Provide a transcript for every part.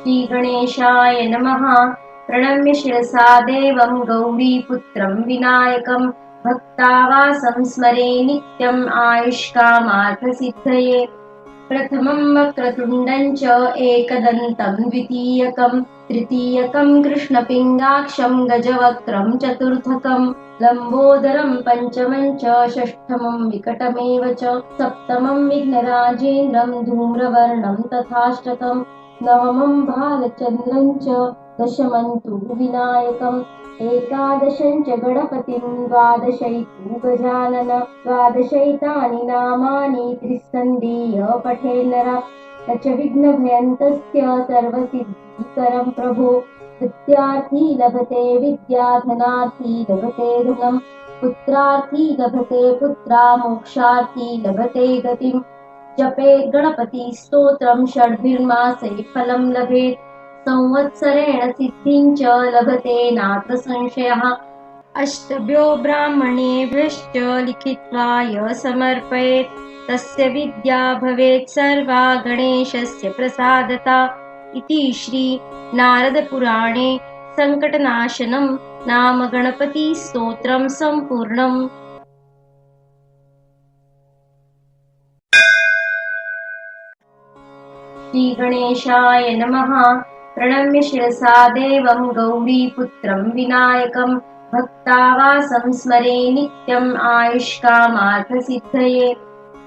श्रीगणेशाय नमः। प्रणम्य शिरसा देवं गौरीपुत्रं विनायकं भक्तावासं स्मरे नित्यम् आयुष्कामार्थसिद्धये। प्रथमं वक्रतुण्डं च एकदन्तं द्वितीयकं तृतीयकं कृष्णपिङ्गाक्षं गजवक्त्रं चतुर्थकं लम्बोदरं पञ्चमं च षष्ठमं विकटमेव च सप्तमं विघ्नराजेन्द्रं धूम्रवर्णं तथाष्टकं नवमं भालचन्द्रं च दशमं तु विनायकम् एकादशं च गणपतिं द्वादशैतु गजानन द्वादशैतानि नामानि त्रिस्सन्धीय पठेन्नर न च विघ्नभयन्तस्य सर्वसिद्धिकरं प्रभो विद्यार्थी लभते विद्या धनार्थी लभते धनं पुत्रार्थी लभते पुत्रा मोक्षार्थी लभते गतिम् जपेत् गणपतिस्तोत्रं षड्भिर्मासे फलं लभेत् संवत्सरेण सिद्धिं च लभते नात्र संशयः अष्टभ्यो ब्राह्मणेभ्यश्च लिखित्वा य समर्पयेत् तस्य विद्या भवेत् सर्वा गणेशस्य प्रसादता इति श्री नारदपुराणे सङ्कटनाशनं नाम गणपतिस्तोत्रं सम्पूर्णम्। श्रीगणेशाय नमः। प्रणम्य शिरसा देवं गौरीपुत्रं विनायकं भक्तावासं स्मरे नित्यम् आयुष्कामार्थसिद्धये।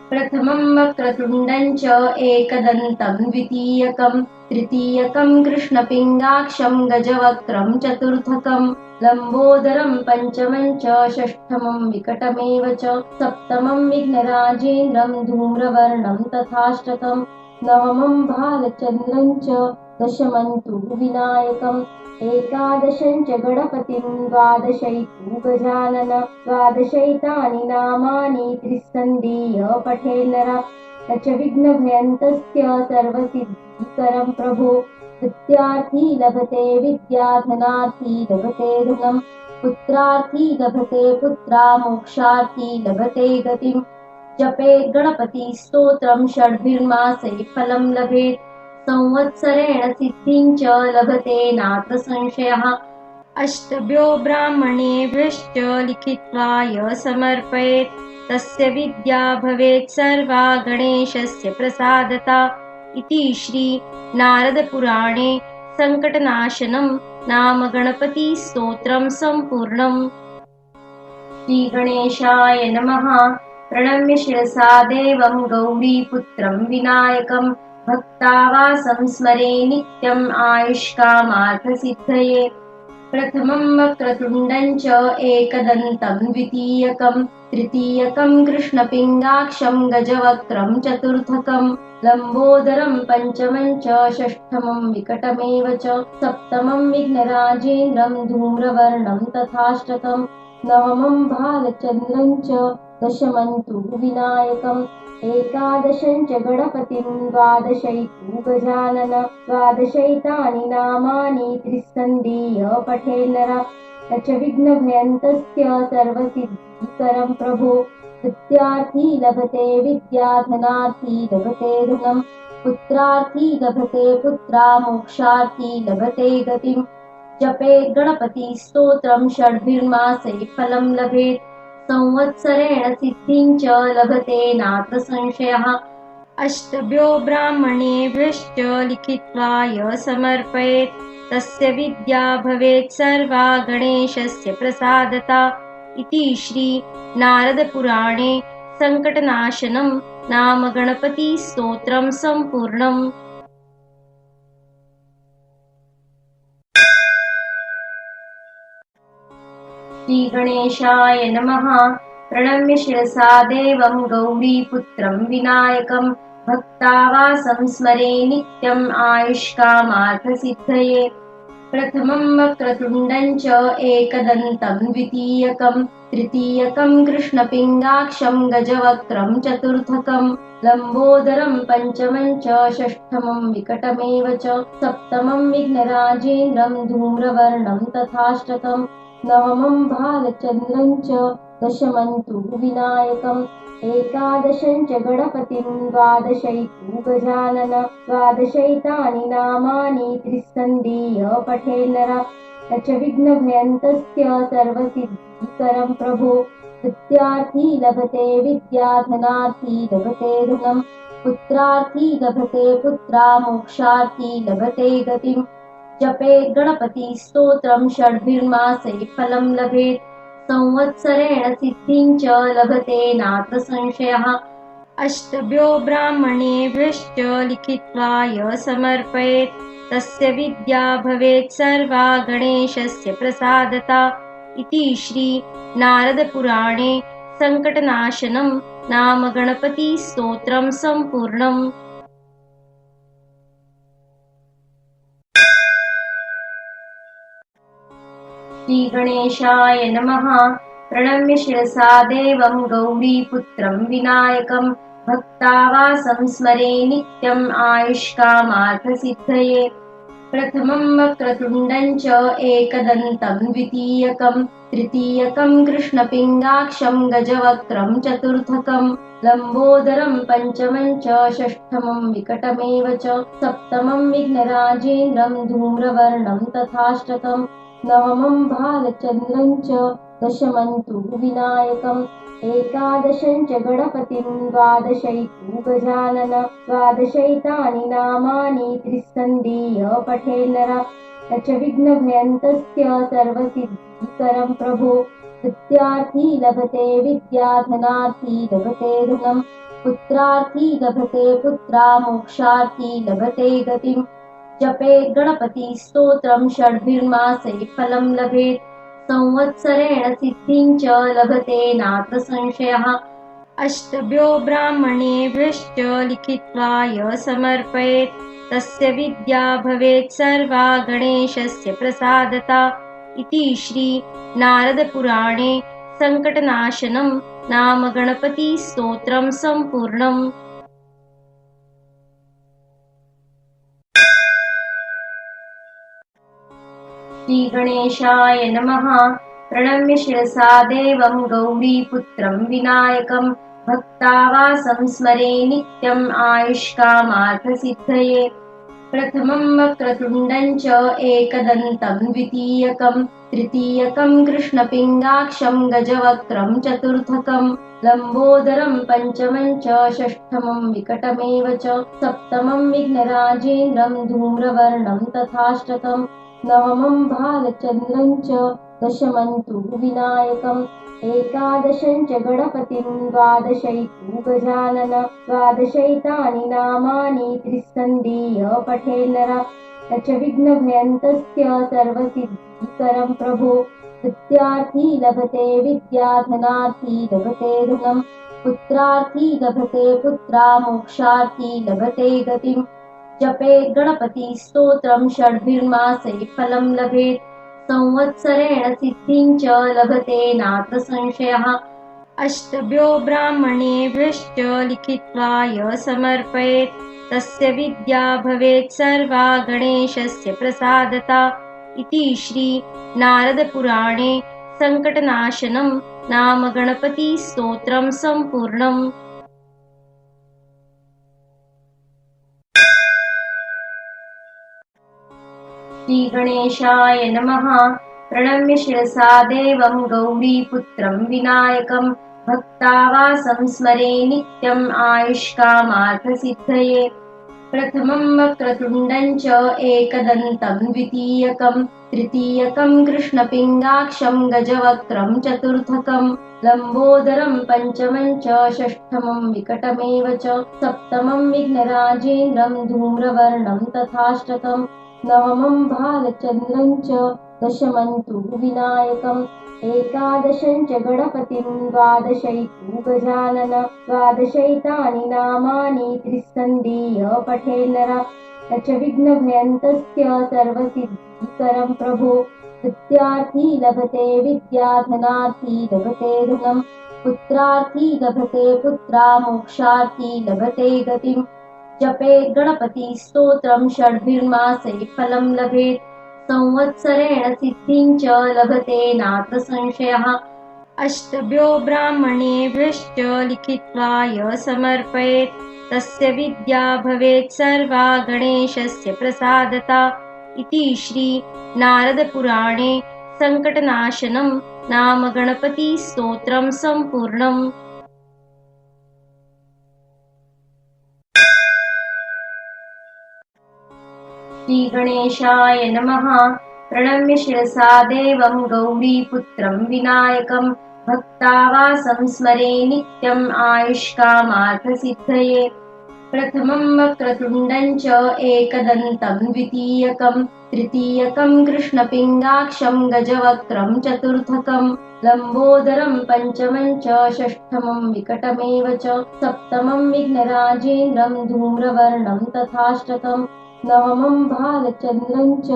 प्रथमं वक्रतुण्डं च एकदन्तं द्वितीयकं तृतीयकं कृष्णपिङ्गाक्षं गजवक्त्रं चतुर्थकं लम्बोदरं पञ्चमं च षष्ठमं विकटमेव च सप्तमं विघ्नराजेन्द्रं धूम्रवर्णं तथाष्टकं नवमं भालचन्द्रं च दशमं तु विनायकम् एकादशं च गणपतिं द्वादशैतु गजानन द्वादशैतानि नामानि त्रिस्सन्धीय पठेन्नर न च विघ्नभयन्तस्य सर्वसिद्धिकरं प्रभो विद्यार्थी लभते विद्या धनार्थी लभते धनं पुत्रार्थी लभते पुत्रा मोक्षार्थी लभते गतिम् जपेत् गणपतिस्तोत्रं षड्भिर्मासे फलं लभेत् संवत्सरेण सिद्धिं च लभते नात्र संशयः अष्टभ्यो ब्राह्मणेभ्यश्च लिखित्वा य समर्पयेत् तस्य विद्या भवेत् सर्वा गणेशस्य प्रसादता इति श्री नारदपुराणे सङ्कटनाशनं नाम गणपतिस्तोत्रं सम्पूर्णम्। श्रीगणेशाय नमः। प्रणम्य शिरसा देवं गौरीपुत्रं विनायकं भक्तावासं स्मरे नित्यम् आयुष्कामार्थसिद्धये। प्रथमं वक्रतुण्डं च एकदन्तं द्वितीयकं तृतीयकं कृष्णपिङ्गाक्षं गजवक्त्रं चतुर्थकं लम्बोदरं पञ्चमं च षष्ठमं विकटमेव च सप्तमं विघ्नराजेन्द्रं धूम्रवर्णं तथाष्टकं नवमं भालचन्द्रं च दशमं तु विनायकम् एकादशं च गणपतिं द्वादशैतु गजानन द्वादशैतानि नामानि त्रिस्सन्धीय पठेन्नर न च विघ्नभयन्तस्य सर्वसिद्धिकरं प्रभो विद्यार्थी लभते विद्या धनार्थी लभते धनं पुत्रार्थी लभते पुत्रा मोक्षार्थी लभते गतिम् जपेत् गणपतिस्तोत्रं षड्भिर्मासे फलं लभेत् संवत्सरेण सिद्धिं च लभते नात्र संशयः अष्टभ्यो ब्राह्मणेभ्यश्च लिखित्वा य समर्पयेत् तस्य विद्या भवेत् सर्वा गणेशस्य प्रसादता इति श्री नारदपुराणे सङ्कटनाशनं नाम गणपतिस्तोत्रं सम्पूर्णम्। श्रीगणेशाय नमः। प्रणम्य शिरसा देवं गौरीपुत्रं विनायकं भक्तावासं स्मरे नित्यम् आयुष्कामार्थसिद्धये। प्रथमं वक्रतुण्डं च एकदन्तं द्वितीयकं तृतीयकं कृष्णपिङ्गाक्षं गजवक्त्रं चतुर्थकं लम्बोदरं पञ्चमं च षष्ठमं विकटमेव च सप्तमं विघ्नराजेन्द्रं धूम्रवर्णं तथाष्टकं नवमं भालचन्द्रं च दशमं तु विनायकम् एकादशं च गणपतिं द्वादशैतु गजानन द्वादशैतानि नामानि त्रिस्कन्धीय पठेन्नर न च विघ्नभयन्तस्य सर्वसिद्धिकरं प्रभो विद्यार्थी लभते विद्या धनार्थी लभते धनम् पुत्रार्थी लभते पुत्रा मोक्षार्थी लभते गतिम् जपेत् गणपति स्तोत्रं षड्भिर्मासे फलं लभेत् संवत्सरेण सिद्धिं च लभते नात्र संशयः अष्टभ्यो ब्राह्मणेभ्यश्च लिखित्वा य समर्पयेत् तस्य विद्या भवेत् सर्वा गणेशस्य प्रसादता इति श्री नारदपुराणे सङ्कटनाशनं नाम गणपतिस्तोत्रं सम्पूर्णम्। श्रीगणेशाय नमः। प्रणम्य शिरसा देवं गौरीपुत्रं विनायकं भक्तावासं स्मरे नित्यम् आयुष्कामार्थसिद्धये प्रथमं वक्रतुण्डं च एकदन्तं द्वितीयकं तृतीयकं कृष्णपिङ्गाक्षं गजवक्त्रं चतुर्थकं लम्बोदरं पञ्चमं च षष्ठमं विकटमेव च सप्तमं विघ्नराजेन्द्रं धूम्रवर्णं तथाष्टकम् नवमं भालचन्द्रं च दशमं तु विनायकम् एकादशं च गणपतिं द्वादशैतु गजानन द्वादशैतानि नामानि त्रिस्कन्धीय पठेन्नर न च विघ्नभयन्तस्य सर्वसिद्धिकरं प्रभो विद्यार्थी लभते विद्या धनार्थी लभते धनम् पुत्रार्थी लभते पुत्रा मोक्षार्थी लभते गतिम् जपेत् गणपति स्तोत्रं षड्भिर्मासे फलं लभेत् संवत्सरेण सिद्धिं च लभते नात्र संशयः अष्टभ्यो ब्राह्मणेभ्यश्च लिखित्वा य समर्पयेत् तस्य विद्या भवेत् सर्वा गणेशस्य प्रसादता इति श्री नारदपुराणे सङ्कटनाशनं नाम गणपतिस्तोत्रं सम्पूर्णम्। श्रीगणेशाय नमः। प्रणम्य शिरसा देवं गौरीपुत्रं विनायकं भक्तावासं स्मरे नित्यम् आयुष्कामार्थसिद्धये प्रथमं वक्रतुण्डं च एकदन्तं द्वितीयकं तृतीयकं कृष्णपिङ्गाक्षं गजवक्त्रं चतुर्थकं लम्बोदरं पञ्चमं च षष्ठमं विकटमेव च सप्तमं विघ्नराजेन्द्रं धूम्रवर्णं तथाष्टकम् नवमं भालचन्द्रं च दशमं तु विनायकम् एकादशं च गणपतिं द्वादशैतु गजानन द्वादशैतानि नामानि त्रिस्कन्धीय पठेन्नर न च विघ्नभयन्तस्य सर्वसिद्धिकरं प्रभो विद्यार्थी लभते विद्या धनार्थी लभते धनम् पुत्रार्थी लभते पुत्रा मोक्षार्थी लभते गतिम् जपेत् गणपति स्तोत्रं षड्भिर्मासे फलं लभेत् संवत्सरेण सिद्धिं च लभते नात्र संशयः अष्टभ्यो ब्राह्मणेभ्यश्च लिखित्वा य समर्पयेत् तस्य विद्या भवेत् सर्वा गणेशस्य प्रसादता इति श्री नारदपुराणे सङ्कटनाशनं नाम गणपतिस्तोत्रं सम्पूर्णम्। श्रीगणेशाय नमः। प्रणम्य शिरसा देवं गौरीपुत्रं विनायकं भक्तावासं स्मरे नित्यम् आयुष्कामार्थसिद्धये प्रथमं वक्रतुण्डं च एकदन्तं द्वितीयकं तृतीयकं कृष्णपिङ्गाक्षं गजवक्त्रं चतुर्थकं लम्बोदरं पञ्चमं च षष्ठमं विकटमेव च सप्तमं विघ्नराजेन्द्रं धूम्रवर्णं तथाष्टकम् नवमं भालचन्द्रं च दशमं तु विनायकम् एकादशं च गणपतिं द्वादशैतु गजानन द्वादशैतानि नामानि त्रिस्कन्धीय पठेन्नर न च विघ्नभयन्तस्य सर्वसिद्धिकरं प्रभो विद्यार्थी लभते विद्या धनार्थी लभते धनम् पुत्रार्थी लभते पुत्रा मोक्षार्थी लभते गतिम् जपेत् गणपति स्तोत्रं षड्भिर्मासे फलं लभेत् संवत्सरेण सिद्धिं च लभते नात्र संशयः अष्टभ्यो ब्राह्मणेभ्यश्च लिखित्वा य समर्पयेत् तस्य विद्या भवेत् सर्वा गणेशस्य प्रसादता इति श्री नारदपुराणे संकटनाशनं नाम गणपतिस्तोत्रं सम्पूर्णम्। श्रीगणेशाय नमः। प्रणम्य शिरसा देवं गौरीपुत्रं विनायकं भक्तावासं स्मरे नित्यम् आयुष्कामार्थसिद्धये। प्रथमं वक्रतुण्डं च एकदन्तं द्वितीयकं तृतीयकं कृष्णपिङ्गाक्षं गजवक्त्रं चतुर्थकं लम्बोदरं पञ्चमं च षष्ठमं विकटमेव च सप्तमं विघ्नराजेन्द्रं धूम्रवर्णं तथाष्टकम् नवमं भालचन्द्रं च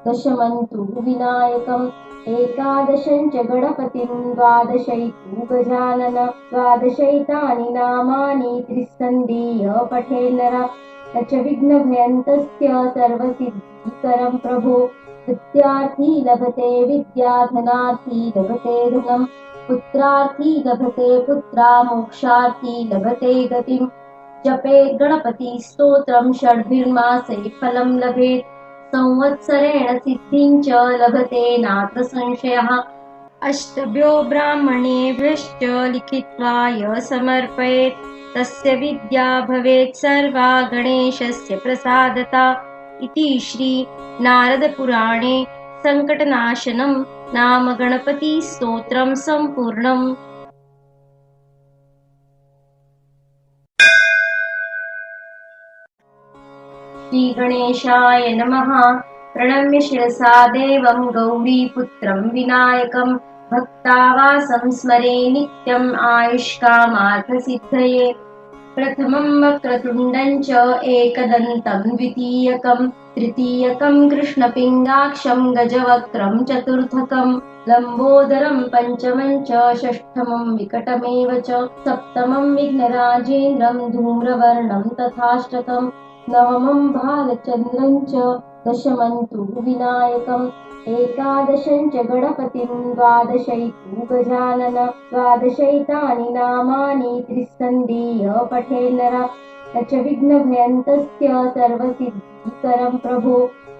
दशमं तु विनायकम् एकादशं च गणपतिं द्वादशैतु गजानन द्वादशैतानि नामानि त्रिस्कन्धीय पठेन्नर न च विघ्नभयन्तस्य सर्वसिद्धिकरं प्रभो विद्यार्थी लभते विद्या धनार्थी लभते धनं पुत्रार्थी लभते पुत्रा मोक्षार्थी लभते गतिम् जपेत् गणपतिस्तोत्रं षड्भिर्मासे फलं लभेत् संवत्सरेण सिद्धिं च लभते नात्र संशयः। अष्टभ्यो ब्राह्मणेभ्यश्च लिखित्वा य समर्पयेत् तस्य विद्या भवेत् सर्वा गणेशस्य प्रसादता इति श्री नारदपुराणे संकटनाशनं नाम गणपतिस्तोत्रं सम्पूर्णम्। श्रीगणेशाय नमः। प्रणम्य शिरसा देवं गौरीपुत्रं विनायकं भक्तावासं स्मरे नित्यम् आयुष्कामार्थसिद्धये। प्रथमं वक्रतुण्डं च एकदन्तं द्वितीयकं तृतीयकं कृष्णपिङ्गाक्षं गजवक्त्रं चतुर्थकं लम्बोदरं पञ्चमं च षष्ठमं विकटमेव च सप्तमं विघ्नराजेन्द्रं धूम्रवर्णं तथाष्टकम् नवमं भालचन्द्रं च दशमं तु विनायकम् एकादशं च गणपतिं द्वादशैतु गजानन द्वादशैतानि नामानि त्रिस्कन्धीय पठेन्नर न च विघ्नभयन्तस्य सर्वसिद्धिकरं प्रभो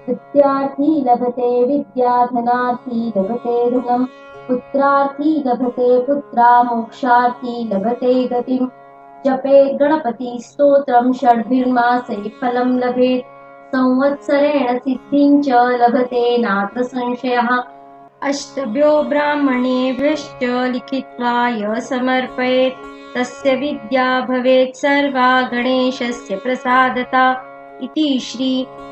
विद्यार्थी लभते विद्या धनार्थी लभते धनं पुत्रार्थी लभते पुत्रा मोक्षार्थी लभते गतिम् जपेत् गणपतिस्तोत्रं षड्भिर्मासे फलं लभेत् संवत्सरेण सिद्धिं च लभते नात्र संशयः। अष्टभ्यो ब्राह्मणेभ्यश्च लिखित्वा य समर्पयेत् तस्य विद्या भवेत् सर्वा गणेशस्य प्रसादता इति श्री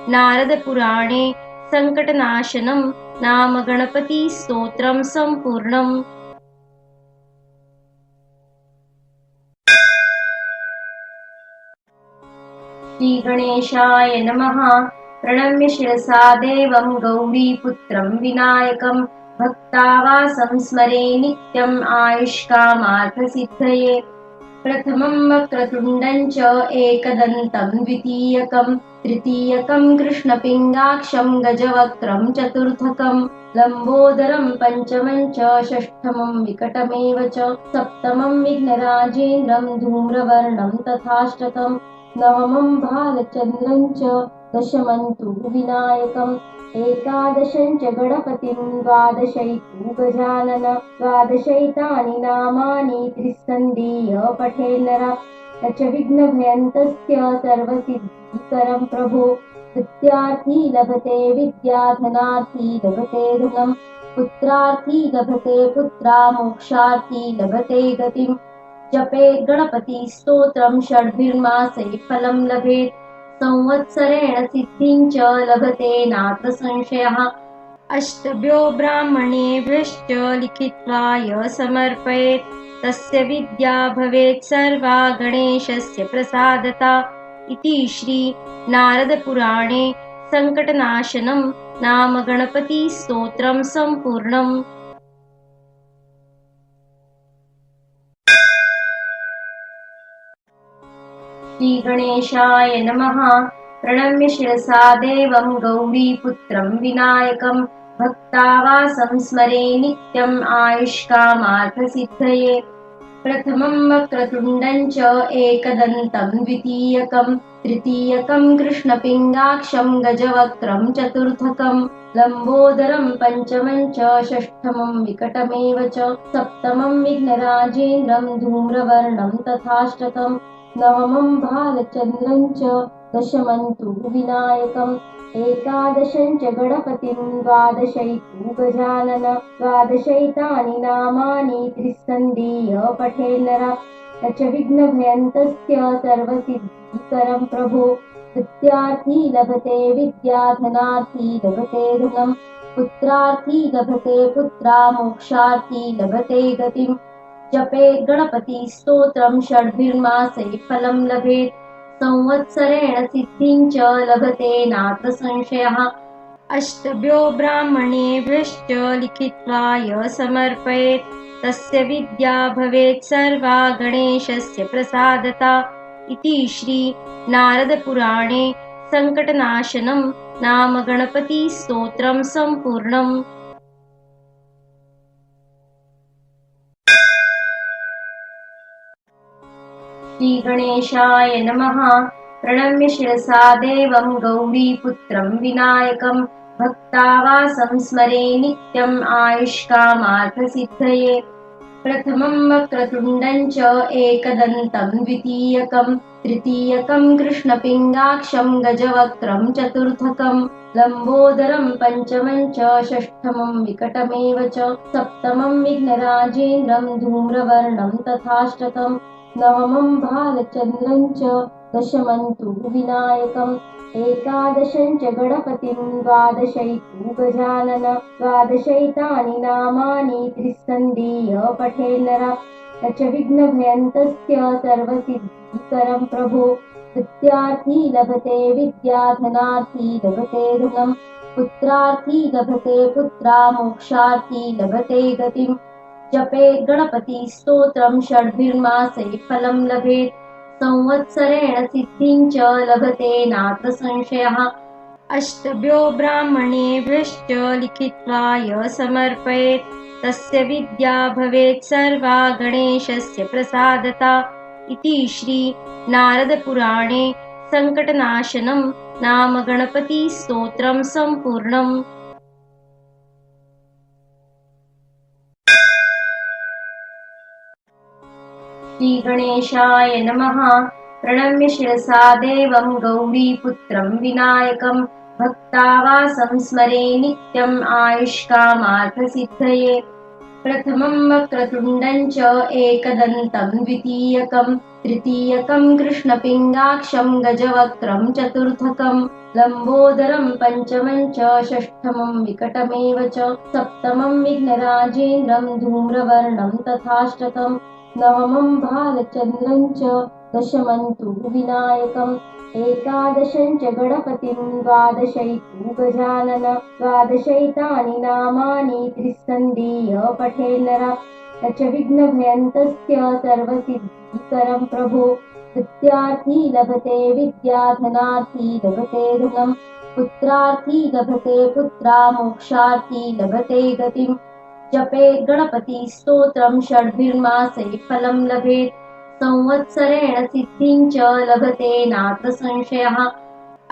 नारदपुराणे संकटनाशनं नाम गणपतिस्तोत्रं सम्पूर्णम्। श्रीगणेशाय नमः। प्रणम्य शिरसा देवं गौरीपुत्रं विनायकं भक्तावासं स्मरे नित्यम् आयुष्कामार्थसिद्धये। प्रथमं वक्रतुण्डं च एकदन्तं द्वितीयकं तृतीयकं कृष्णपिङ्गाक्षं गजवक्त्रं चतुर्थकं लम्बोदरं पञ्चमं च षष्ठमं विकटमेव च सप्तमं विघ्नराजेन्द्रं धूम्रवर्णं तथाष्टकम् नवमं भालचन्द्रं च दशमं तु विनायकम् एकादशं च गणपतिं द्वादशैतु गजानन द्वादशैतानि नामानि त्रिस्कन्धीय पठेन्नर न च विघ्नभयन्तस्य सर्वसिद्धिकरं प्रभो विद्यार्थी लभते विद्या धनार्थी लभते धनं पुत्रार्थी लभते पुत्रा मोक्षार्थी लभते गतिम् जपेत् गणपतिस्तोत्रं षड्भिर्मासे फलं लभेत् संवत्सरेण सिद्धिं च लभते नात्र संशयः। अष्टभ्यो ब्राह्मणेभ्यश्च लिखित्वा य समर्पयेत् तस्य विद्या भवेत् सर्वा गणेशस्य प्रसादता इति श्री नारदपुराणे संकटनाशनं नाम गणपतिस्तोत्रं सम्पूर्णम्। श्रीगणेशाय नमः। प्रणम्य शिरसा देवं गौरीपुत्रं विनायकं भक्तावासं स्मरे नित्यम् आयुष्कामार्थसिद्धये। प्रथमं वक्रतुण्डं च एकदन्तं द्वितीयकं तृतीयकं कृष्णपिङ्गाक्षं गजवक्त्रं चतुर्थकं लम्बोदरं पञ्चमं च षष्ठमं विकटमेव च सप्तमं विघ्नराजेन्द्रं धूम्रवर्णं तथाष्टकं नवमं भालचन्द्रं च दशमं तु विनायकम् एकादशं च गणपतिं द्वादशैतु गजानन द्वादशैतानि नामानि त्रिस्सन्धीय पठेन्नर न च विघ्नभयन्तस्य सर्वसिद्धिकरं प्रभो विद्यार्थी लभते विद्या धनार्थी लभते धनं पुत्रार्थी लभते पुत्रा मोक्षार्थी लभते गतिं जपेत् गणपतिस्तोत्रं षड्भिर्मासे फलं लभेत् संवत्सरेण सिद्धिं च लभते नात्र संशयः अष्टभ्यो ब्राह्मणेभ्यश्च लिखित्वा य समर्पयेत् तस्य विद्या भवेत् सर्वा गणेशस्य प्रसादता इति श्री नारदपुराणे सङ्कटनाशनं नाम गणपतिस्तोत्रं सम्पूर्णम्। श्रीगणेशाय नमः। प्रणम्य शिरसा देवं गौरीपुत्रं विनायकं भक्तावासं स्मरे नित्यम् आयुष्कामार्थसिद्धये। प्रथमं वक्रतुण्डं च एकदन्तं द्वितीयकं तृतीयकं कृष्णपिङ्गाक्षं गजवक्त्रं चतुर्थकं लम्बोदरं पञ्चमं च षष्ठमं विकटमेव च सप्तमं विघ्नराजेन्द्रं धूम्रवर्णं तथाष्टकं नवमं भालचन्द्रं च दशमं तु विनायकम् एकादशं च गणपतिं द्वादशैतु गजानन द्वादशैतानि नामानि त्रिस्सन्धीय पठेन्नर न च विघ्नभयन्तस्य सर्वसिद्धिकरं प्रभो विद्यार्थी लभते विद्या धनार्थी लभते धनं पुत्रार्थी लभते पुत्रा मोक्षार्थी लभते गतिं जपेत् गणपतिस्तोत्रं षड्भिर्मासे फलं लभेत् संवत्सरेण सिद्धिं च लभते नात्र संशयः अष्टभ्यो ब्राह्मणेभ्यश्च लिखित्वा य समर्पयेत् तस्य विद्या भवेत् सर्वा गणेशस्य प्रसादता इति श्री नारदपुराणे सङ्कटनाशनं नाम गणपतिस्तोत्रं सम्पूर्णम्। श्रीगणेशाय नमः। प्रणम्य शिरसा देवं गौरीपुत्रं विनायकं भक्तावासं स्मरे नित्यम् आयुष्कामार्थसिद्धये। प्रथमं वक्रतुण्डं च एकदन्तं द्वितीयकं तृतीयकं कृष्णपिङ्गाक्षं गजवक्त्रं चतुर्थकं लम्बोदरं पञ्चमं च षष्ठमं विकटमेव च सप्तमं विघ्नराजेन्द्रं धूम्रवर्णं तथाष्टकं नवमं भालचन्द्रं च दशमं तु विनायकम् एकादशं च गणपतिं द्वादशैतु गजानन द्वादशैतानि नामानि त्रिस्सन्धीय पठेन्नर न च विघ्नभयन्तस्य सर्वसिद्धिकरं प्रभो विद्यार्थी लभते विद्या धनार्थी लभते धनं पुत्रार्थी लभते पुत्रा मोक्षार्थी लभते गतिं जपेत् गणपतिस्तोत्रं षड्भिर्मासे फलं लभेत् संवत्सरेण सिद्धिं च लभते नात्र संशयः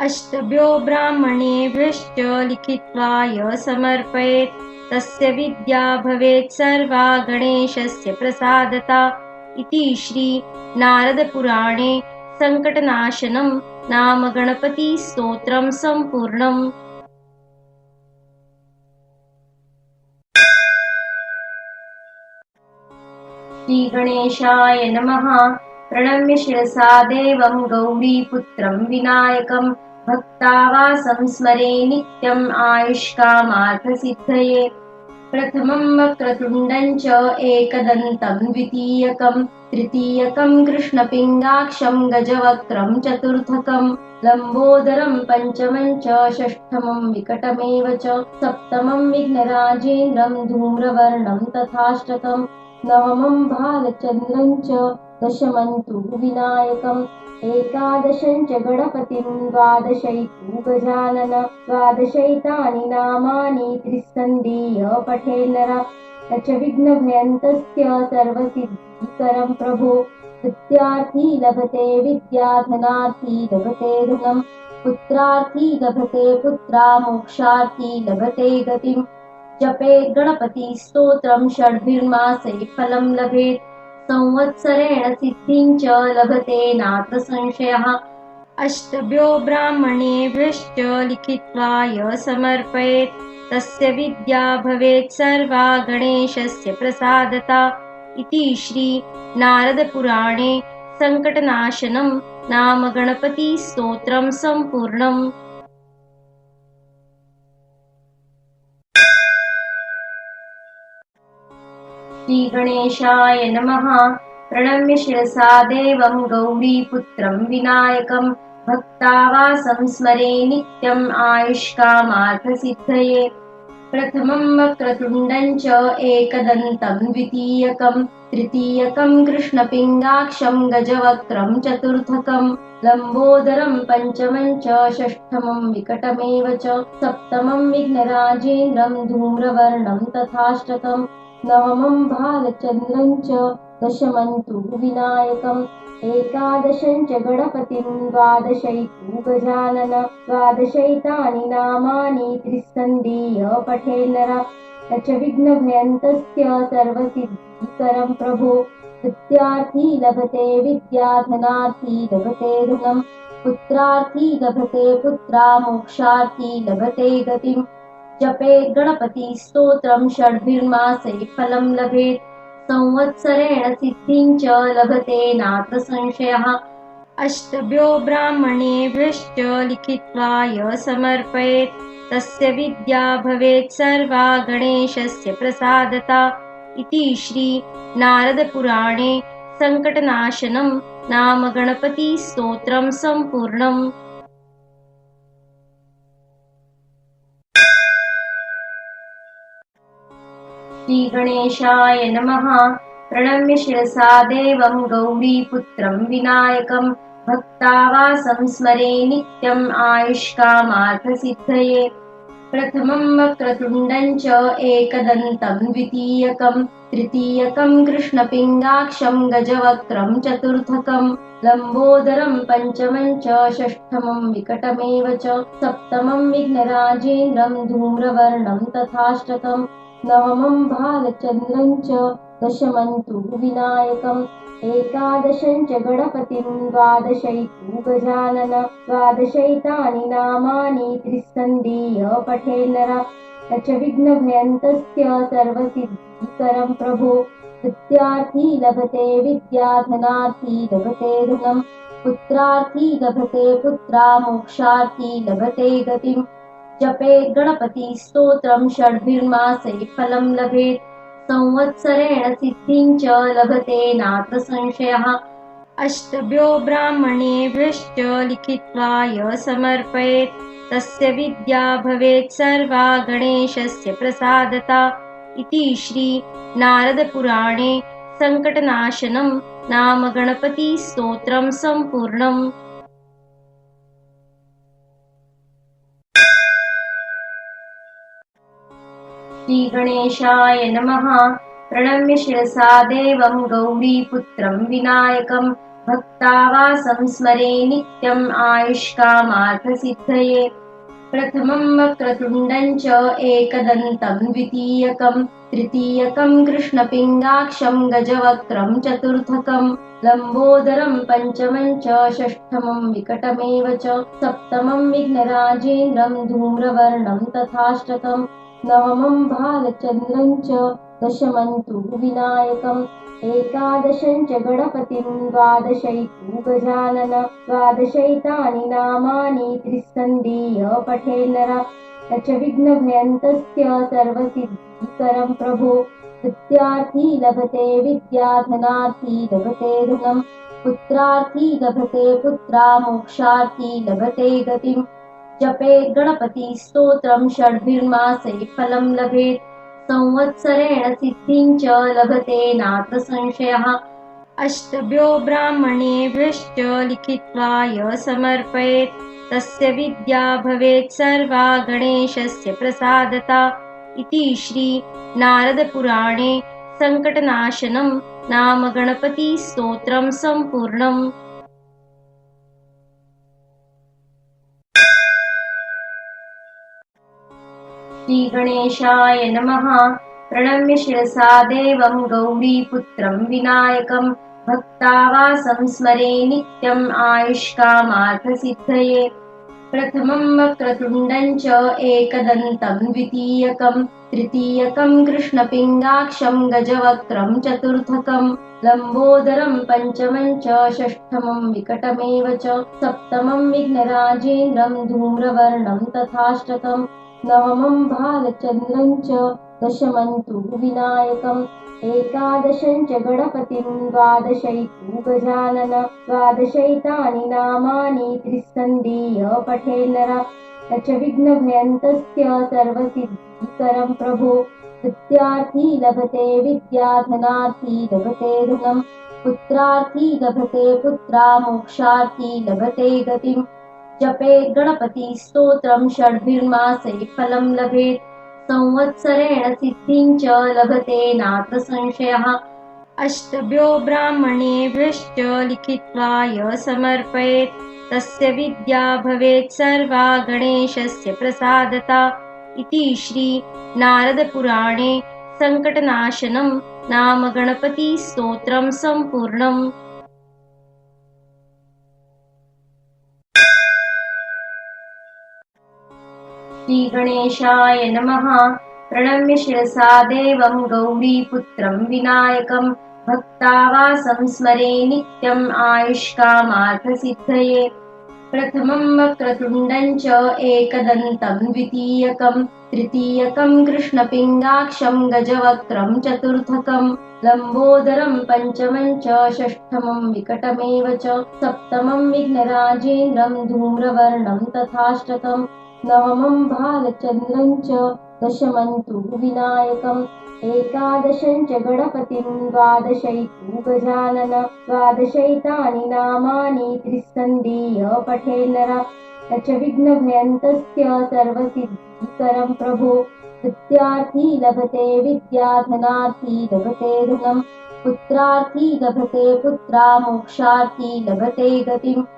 अष्टभ्यो ब्राह्मणेभ्यश्च लिखित्वा य समर्पयेत् तस्य विद्या भवेत् सर्वा गणेशस्य प्रसादता इति श्री नारदपुराणे सङ्कटनाशनं नाम गणपतिस्तोत्रं सम्पूर्णम्। श्रीगणेशाय नमः। प्रणम्य शिरसा देवं गौरीपुत्रं विनायकं भक्तावासं स्मरे नित्यम् आयुष्कामार्थसिद्धये। प्रथमं वक्रतुण्डं च एकदन्तं द्वितीयकं तृतीयकं कृष्णपिङ्गाक्षं गजवक्त्रं चतुर्थकं लम्बोदरं पञ्चमं च षष्ठमं विकटमेव च सप्तमं विघ्नराजेन्द्रं धूम्रवर्णं तथाष्टकं नवमं भालचन्द्रं च दशमं तु विनायकम् एकादशं च गणपतिं द्वादशैतु गजानन द्वादशैतानि नामानि त्रिस्सन्धीय पठेन्नर न च विघ्नभयन्तस्य सर्वसिद्धिकरं प्रभो विद्यार्थी लभते विद्या धनार्थी लभते धनम् पुत्रार्थी लभते पुत्रा मोक्षार्थी लभते गतिम् जपेत् गणपति स्तोत्रं षड्भिर्मासे फलं लभेत् संवत्सरेण सिद्धिं च लभते नात्र संशयः अष्टभ्यो ब्राह्मणेभ्यश्च लिखित्वा य समर्पयेत् तस्य विद्या भवेत् सर्वा गणेशस्य प्रसादता इति श्री नारदपुराणे सङ्कटनाशनं नाम गणपतिस्तोत्रं सम्पूर्णम्। श्रीगणेशाय नमः। प्रणम्य शिरसा देवं गौरीपुत्रं विनायकं भक्तावासं स्मरे नित्यम् आयुष्कामार्थसिद्धये प्रथमं वक्रतुण्डं च एकदन्तं द्वितीयकं तृतीयकं कृष्णपिङ्गाक्षं गजवक्त्रं चतुर्थकं लम्बोदरं पञ्चमं च षष्ठमं विकटमेव च सप्तमं विघ्नराजेन्द्रं धूम्रवर्णं तथाष्टकम् नवमं भालचन्द्रं च दशमं तु विनायकम् एकादशं च गणपतिं द्वादशैतु गजानन द्वादशैतानि नामानि त्रिस्सन्धीय पठेन्नर न च विघ्नभयन्तस्य सर्वसिद्धिकरं प्रभो विद्यार्थी लभते विद्या धनार्थी लभते धनम् पुत्रार्थी लभते पुत्रा मोक्षार्थी लभते गतिम् जपेत् गणपति स्तोत्रं षड्भिर्मासे फलं लभेत् संवत्सरेण सिद्धिं च लभते नात्र संशयः अष्टभ्यो ब्राह्मणेभ्यश्च लिखित्वा य समर्पयेत् तस्य विद्या भवेत् सर्वा गणेशस्य प्रसादता इति श्री नारदपुराणे सङ्कटनाशनं नाम गणपतिस्तोत्रं सम्पूर्णम्। श्रीगणेशाय नमः। प्रणम्य शिरसा देवं गौरीपुत्रं विनायकं भक्तावासं स्मरे नित्यम् आयुष्कामार्थसिद्धये प्रथमं वक्रतुण्डं च एकदन्तं द्वितीयकं तृतीयकं कृष्णपिङ्गाक्षं गजवक्त्रं चतुर्थकं लम्बोदरं पञ्चमं च षष्ठमं विकटमेव च सप्तमं विघ्नराजेन्द्रं धूम्रवर्णं तथाष्टकम् नवमं भालचन्द्रं च दशमं तु विनायकम् एकादशं च गणपतिं द्वादशैतु गजानन द्वादशैतानि नामानि त्रिस्सन्धीय पठेन्नर न च विघ्नभयन्तस्य सर्वसिद्धिकरं प्रभो विद्यार्थी लभते विद्या धनार्थी लभते धनम् पुत्रार्थी लभते पुत्रा मोक्षार्थी लभते गतिम् जपेत् गणपति स्तोत्रं षड्भिर्मासे फलं लभेत् संवत्सरेण सिद्धिं च लभते नात्र संशयः अष्टभ्यो ब्राह्मणेभ्यश्च लिखित्वा य समर्पयेत् तस्य विद्या भवेत् सर्वा गणेशस्य प्रसादता इति श्री नारदपुराणे सङ्कटनाशनं नाम गणपतिस्तोत्रं सम्पूर्णम्। श्रीगणेशाय नमः। प्रणम्य शिरसा देवं गौरीपुत्रं विनायकं भक्तावासं स्मरे नित्यम् आयुष्कामार्थसिद्धये प्रथमं वक्रतुण्डं च एकदन्तं द्वितीयकं तृतीयकं कृष्णपिङ्गाक्षं गजवक्त्रं चतुर्थकं लम्बोदरं पञ्चमं च षष्ठमं विकटमेव च सप्तमं विघ्नराजेन्द्रं धूम्रवर्णं तथाष्टकम् नवमं भालचन्द्रं च दशमं तु विनायकम् एकादशं च गणपतिं द्वादशैतु गजानन द्वादशैतानि नामानि त्रिस्सन्धीय पठेन्नर न च विघ्नभयन्तस्य सर्वसिद्धिकरं प्रभो विद्यार्थी लभते विद्या धनार्थी लभते धनम् पुत्रार्थी लभते पुत्रा मोक्षार्थी लभते गतिम् जपेत् गणपति स्तोत्रं षड्भिर्मासे फलं लभेत् संवत्सरेण सिद्धिं च लभते नात्र संशयः अष्टभ्यो ब्राह्मणेभ्यश्च लिखित्वा य समर्पयेत् तस्य विद्या भवेत् सर्वा गणेशस्य प्रसादता इति श्री नारदपुराणे संकटनाशनं नाम गणपतिस्तोत्रं सम्पूर्णम्। श्रीगणेशाय नमः। प्रणम्य शिरसा देवं गौरीपुत्रं विनायकं भक्तावासं स्मरे नित्यम् आयुष्कामार्थसिद्धये। प्रथमं वक्रतुण्डं च एकदन्तं द्वितीयकं तृतीयकं कृष्णपिङ्गाक्षं गजवक्त्रं चतुर्थकं लम्बोदरं पञ्चमं च षष्ठमं विकटमेव च सप्तमं विघ्नराजेन्द्रं धूम्रवर्णं तथाष्टकम् नवमं भालचन्द्रं च दशमं तु विनायकम् एकादशं च गणपतिं द्वादशैतु गजानन द्वादशैतानि नामानि त्रिस्कन्धीय पठेन्नर न च विघ्नभयन्तस्य सर्वसिद्धिकरं प्रभो विद्यार्थी लभते विद्या धनार्थी लभते धनं पुत्रार्थी लभते पुत्रा मोक्षार्थी लभते गतिम् जपेत् गणपतिस्तोत्रं षड्भिर्मासे फलं लभेत् संवत्सरेण सिद्धिं च लभते नात्र संशयः। अष्टभ्यो ब्राह्मणेभ्यश्च लिखित्वा य समर्पयेत् तस्य विद्या भवेत् सर्वा गणेशस्य प्रसादता इति श्री नारदपुराणे संकटनाशनं नाम गणपतिस्तोत्रं सम्पूर्णम्। श्रीगणेशाय नमः। प्रणम्य शिरसा देवं गौरीपुत्रं विनायकं भक्तावासं स्मरे नित्यम् आयुष्कामार्थसिद्धये। प्रथमं वक्रतुण्डं च एकदन्तं द्वितीयकं तृतीयकं कृष्णपिङ्गाक्षं गजवक्त्रं चतुर्थकं लम्बोदरं पञ्चमं च षष्ठमं विकटमेव च सप्तमं विघ्नराजेन्द्रं धूम्रवर्णं तथाष्टकम् नवमं भालचन्द्रं च दशमं तु विनायकम् एकादशं च गणपतिं द्वादशैतु गजानन द्वादशैतानि नामानि त्रिस्कन्धीय पठेन्नर न च विघ्नभयन्तस्य सर्वसिद्धिकरं प्रभो विद्यार्थी लभते विद्या धनार्थी लभते धनं पुत्रार्थी लभते पुत्रा मोक्षार्थी लभते गतिम्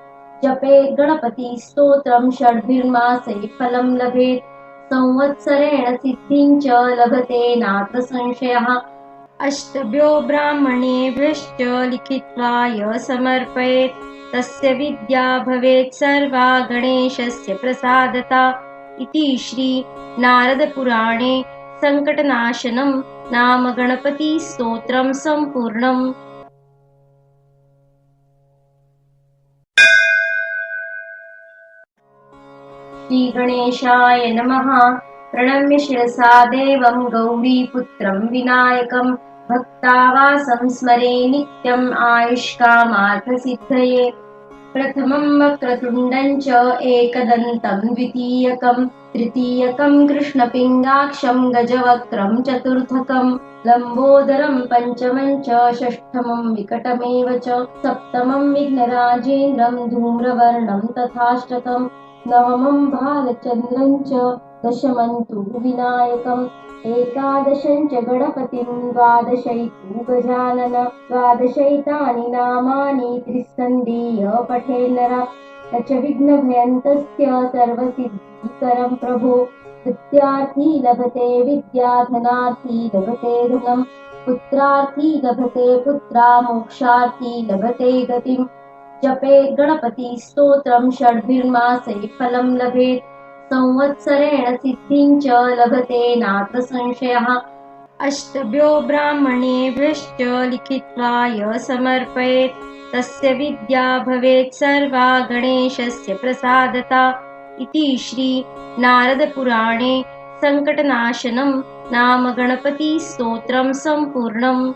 जपेत् गणपतिस्तोत्रं षड्भिर्मासे फलं लभेत् संवत्सरेण सिद्धिं च लभते नात्र संशयः। अष्टभ्यो ब्राह्मणेभ्यश्च लिखित्वा य समर्पयेत् तस्य विद्या भवेत् सर्वा गणेशस्य प्रसादता इति श्री नारदपुराणे संकटनाशनं नाम गणपतिस्तोत्रं सम्पूर्णम्। श्रीगणेशाय नमः। प्रणम्य शिरसा देवं गौरीपुत्रं विनायकं भक्तावासं स्मरे नित्यम् आयुष्कामार्थसिद्धये। प्रथमं वक्रतुण्डं च एकदन्तं द्वितीयकं तृतीयकं कृष्णपिङ्गाक्षं गजवक्त्रं चतुर्थकं लम्बोदरं पञ्चमं च षष्ठमं विकटमेव च सप्तमं विघ्नराजेन्द्रं धूम्रवर्णं तथाष्टकम् नवमं भालचन्द्रं च दशमं तु विनायकम् एकादशं च गणपतिं द्वादशैतु गजानन द्वादशैतानि नामानि त्रिस्कन्धीय पठेन्नर न च विघ्नभयन्तस्य सर्वसिद्धिकरं प्रभो विद्यार्थी लभते विद्या धनार्थी लभते धनं पुत्रार्थी लभते पुत्रा मोक्षार्थी लभते गतिम् जपेत् गणपतिस्तोत्रं षड्भिर्मासे फलं लभेत् संवत्सरेण सिद्धिं च लभते नात्र संशयः। अष्टभ्यो ब्राह्मणेभ्यश्च लिखित्वा य समर्पयेत् तस्य विद्या भवेत् सर्वा गणेशस्य प्रसादता इति श्री नारदपुराणे संकटनाशनं नाम गणपतिस्तोत्रं सम्पूर्णम्।